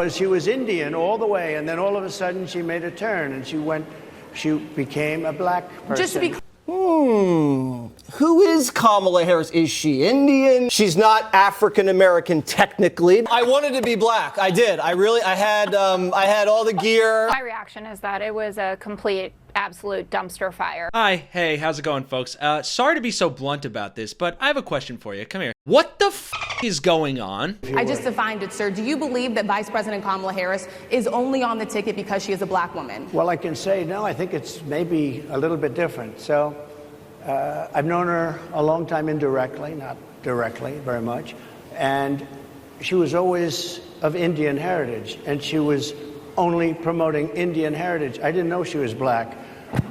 She was Indian all the way, and then all of a sudden she made a turn and she became a black person. Just to be Who is Kamala Harris? Is she Indian? She's not African American technically. I wanted to be black. I did. I had all the gear. My reaction is that it was a complete, absolute dumpster fire. Hi, hey, how's it going, folks? Sorry to be so blunt about this, but I have a question for you. Come here. What the is going on? I just defined it, sir. Do you believe that Vice President Kamala Harris is only on the ticket because she is a black woman? Well, I can say no. I think it's maybe a little bit different. So I've known her a long time indirectly, not directly very much, and she was always of Indian heritage, and she was only promoting Indian heritage. I didn't know she was black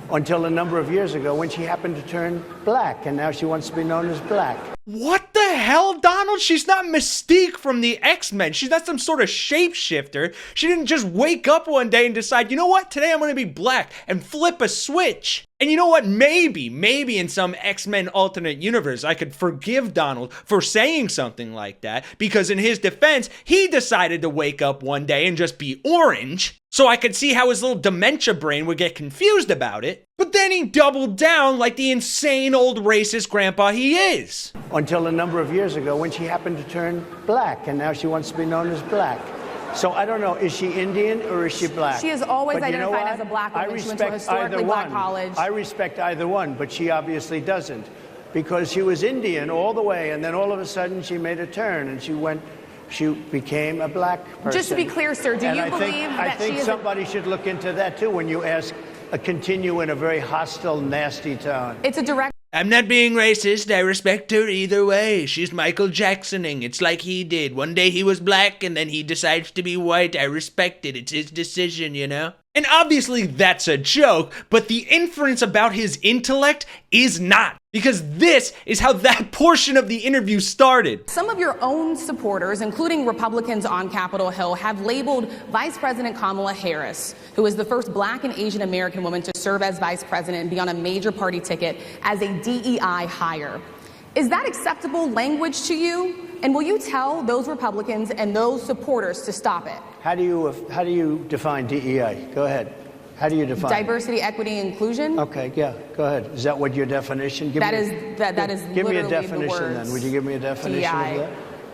until a number of years ago when she happened to turn black, and now she wants to be known as black. What the hell, Donald? She's not Mystique from the X-Men. She's not some sort of shapeshifter. She didn't just wake up one day and decide, you know what, today I'm going to be black and flip a switch. And you know what, maybe in some X-Men alternate universe, I could forgive Donald for saying something like that, because in his defense, he decided to wake up one day and just be orange. So I could see how his little dementia brain would get confused about it. But then he doubled down like the insane old racist grandpa he is. Until a number of years ago when she happened to turn black, and now she wants to be known as black. So I don't know, is she Indian or is she black? She has always identified as a black woman. She went to a historically black college. I respect either one, but she obviously doesn't. Because she was Indian all the way, and then all of a sudden she made a turn and she became a black person. Just to be clear, sir, do you believe that I think somebody should look into that too when you continue in a very hostile, nasty tone. It's a direct... I'm not being racist. I respect her either way. She's Michael Jacksoning. It's like he did. One day he was black and then he decides to be white. I respect it. It's his decision, you know? And obviously that's a joke, but the inference about his intellect is not. Because this is how that portion of the interview started. Some of your own supporters, including Republicans on Capitol Hill, have labeled Vice President Kamala Harris, who is the first black and Asian American woman to serve as vice president and be on a major party ticket, as a DEI hire. Is that acceptable language to you? And will you tell those Republicans and those supporters to stop it? How do you define DEI? Go ahead. How do you define diversity, equity, inclusion? Okay, yeah, go ahead. Is that what your definition? That is give me a definition then. Would you give me a definition of that?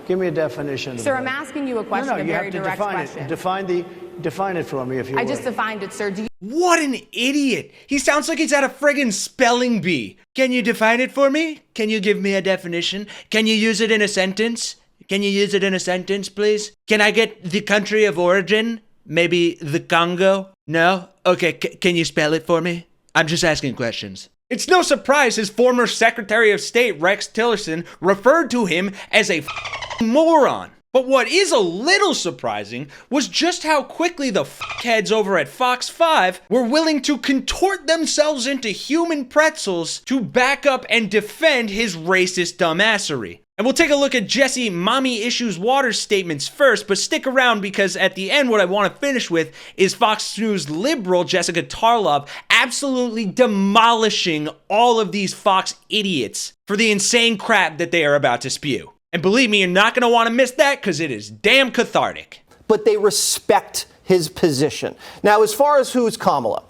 Give me a definition. Sir, I'm asking you a question, a very direct question. Define it for me if you I just defined it, sir. What an idiot. He sounds like he's at a friggin' spelling bee. Can you define it for me? Can you give me a definition? Can you use it in a sentence? Can you use it in a sentence, please? Can I get the country of origin? Maybe the Congo? No? Okay, can you spell it for me? I'm just asking questions. It's no surprise his former Secretary of State, Rex Tillerson, referred to him as a moron. But what is a little surprising was just how quickly the heads over at Fox 5 were willing to contort themselves into human pretzels to back up and defend his racist dumbassery. And we'll take a look at Jesse Mommy Issues Waters' statements first, but stick around because at the end what I want to finish with is Fox News liberal Jessica Tarlov absolutely demolishing all of these Fox idiots for the insane crap that they are about to spew. And believe me, you're not going to want to miss that because it is damn cathartic. But they respect his position. Now, as far as who's Kamala,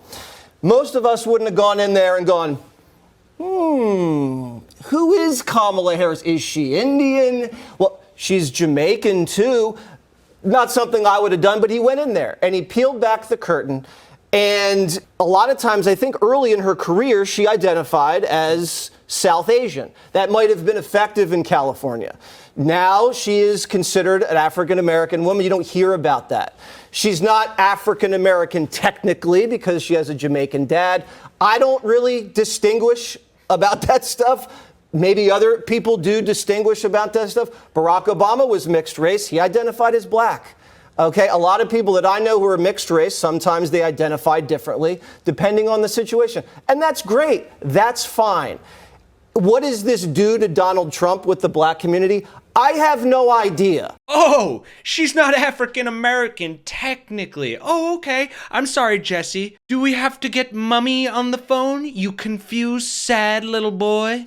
most of us wouldn't have gone in there and gone, who is Kamala Harris? Is she Indian? Well, she's Jamaican too. Not something I would have done, but he went in there and he peeled back the curtain. And a lot of times, I think early in her career, she identified as South Asian. That might have been effective in California. Now she is considered an African-American woman. You don't hear about that. She's not African-American technically because she has a Jamaican dad. I don't really distinguish about that stuff. Maybe other people do distinguish about that stuff. Barack Obama was mixed race. He identified as black. Okay, a lot of people that I know who are mixed race, sometimes they identify differently depending on the situation. And that's great. That's fine. What does this do to Donald Trump with the black community? I have no idea. Oh, she's not African American, technically. Oh, okay. I'm sorry, Jesse. Do we have to get Mummy on the phone? You confused, sad little boy?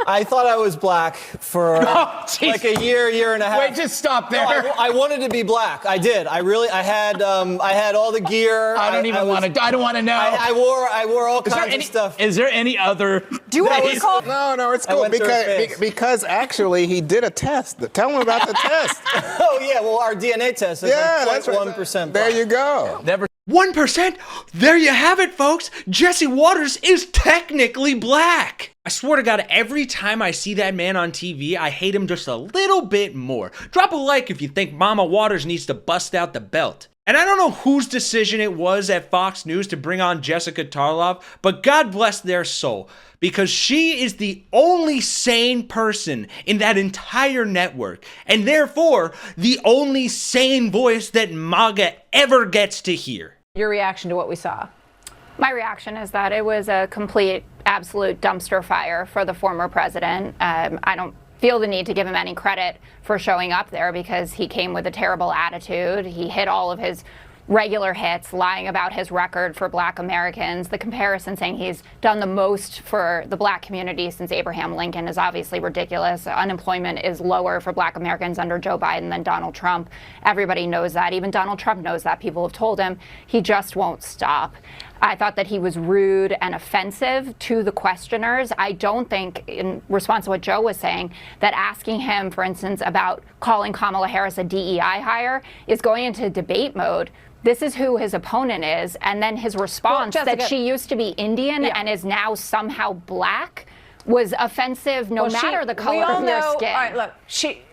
I thought I was black for like a year and a half. Wait, just stop there. No, I wanted to be black. I did. I had all the gear. I don't want to know. I wore all kinds of stuff. Is there any other? Do you want to call? No, it's cool because actually he did a test. Tell him about the test. Oh yeah, well our DNA test says Yeah, I'm that's 0.1% There black. you go. Never. 1%? There you have it, folks. Jesse Waters is technically black. I swear to God, every time I see that man on TV, I hate him just a little bit more. Drop a like if you think Mama Waters needs to bust out the belt. And I don't know whose decision it was at Fox News to bring on Jessica Tarlov, but God bless their soul, because she is the only sane person in that entire network, and therefore the only sane voice that MAGA ever gets to hear. Your reaction to what we saw? My reaction is that it was a complete, absolute dumpster fire for the former president. I don't feel the need to give him any credit for showing up there because he came with a terrible attitude. He hit all of his regular hits, lying about his record for Black Americans. The comparison saying he's done the most for the Black community since Abraham Lincoln is obviously ridiculous. Unemployment is lower for Black Americans under Joe Biden than Donald Trump. Everybody knows that. Even Donald Trump knows that. People have told him. He just won't stop. I thought that he was rude and offensive to the questioners. I don't think, in response to what Joe was saying, that asking him, for instance, about calling Kamala Harris a DEI hire is going into debate mode. This is who his opponent is, and then his response that she used to be Indian and is now somehow black was offensive no matter the color of their skin. All right, look, she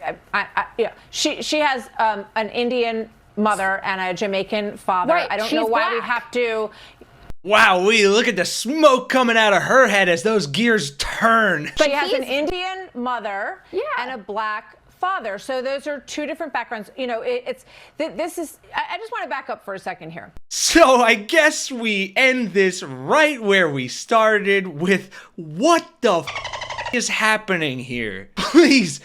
has an Indian mother and a Jamaican father. Right, I don't know why we have to. Wow, look at the smoke coming out of her head as those gears turn. She has an Indian mother and a black father. So those are two different backgrounds. You know, this is, I just want to back up for a second here. So I guess we end this right where we started with what the is happening here? Please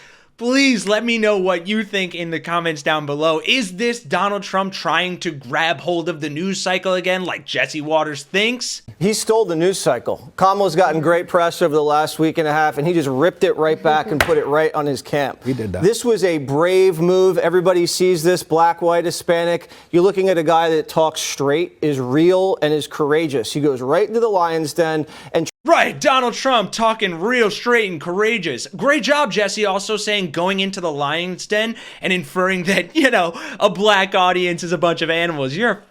let me know what you think in the comments down below. Is this Donald Trump trying to grab hold of the news cycle again like Jesse Waters thinks? He stole the news cycle. Kamala's gotten great press over the last week and a half, and he just ripped it right back and put it right on his camp. He did that. This was a brave move. Everybody sees this, black, white, Hispanic. You're looking at a guy that talks straight, is real, and is courageous. He goes right into the lion's den and Right, Donald Trump talking real straight and courageous. Great job, Jesse, also saying going into the lion's den and inferring that, you know, a black audience is a bunch of animals. You're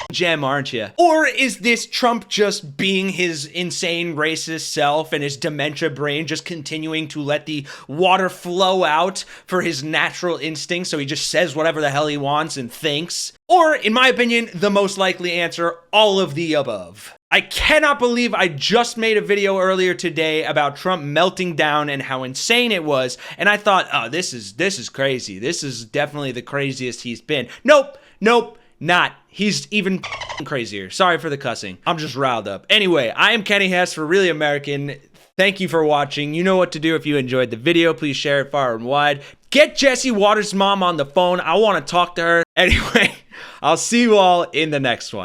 a gem, aren't you? Or is this Trump just being his insane racist self and his dementia brain just continuing to let the water flow out for his natural instincts so he just says whatever the hell he wants and thinks? Or, in my opinion, the most likely answer, all of the above. I cannot believe I just made a video earlier today about Trump melting down and how insane it was, and I thought, oh, this is crazy. This is definitely the craziest he's been. Nope, not. He's even crazier. Sorry for the cussing. I'm just riled up. Anyway, I am Kenny Hesse for Really American. Thank you for watching. You know what to do if you enjoyed the video. Please share it far and wide. Get Jesse Waters' mom on the phone. I want to talk to her. Anyway, I'll see you all in the next one.